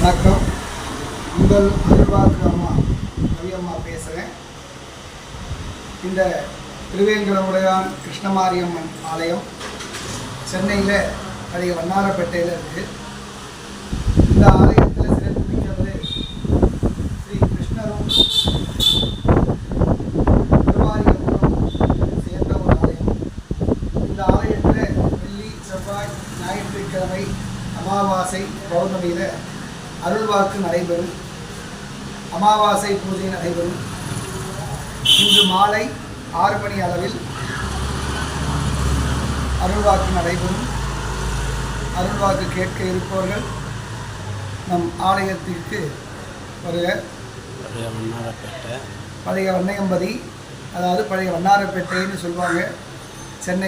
வணக்கம். உங்கள் அருள்வாக்கு அம்மா ரவியம்மா பேசுகிறேன். இந்த திருவேங்கடமுடையான் கிருஷ்ணமாரியம்மன் ஆலயம் சென்னையில் பழைய வண்ணாரப்பேட்டையில் இருக்குது. இந்த ஆலயத்தில் சிறப்பு மிக்கது ஸ்ரீ கிருஷ்ணரும் திருவாரியம்மனும் சேர்ந்த ஒரு ஆலயம். இந்த ஆலயத்தில் வெள்ளி, செவ்வாய், ஞாயிற்றுக்கிழமை, அமாவாசை, பௌர்ணமியில் அருள்வாக்கு நடைபெறும். அமாவாசை பூஜை நடைபெறும். இன்று மாலை 6 மணி அளவில் அருள்வாக்கு நடைபெறும். அருள்வாக்கு கேட்க இருப்பவர்கள் நம் ஆலயத்திற்கு வருக. பழைய வண்ணையம்பதி, அதாவது பழைய வண்ணாரப்பேட்டைன்னு சொல்லுவாங்க. சென்னை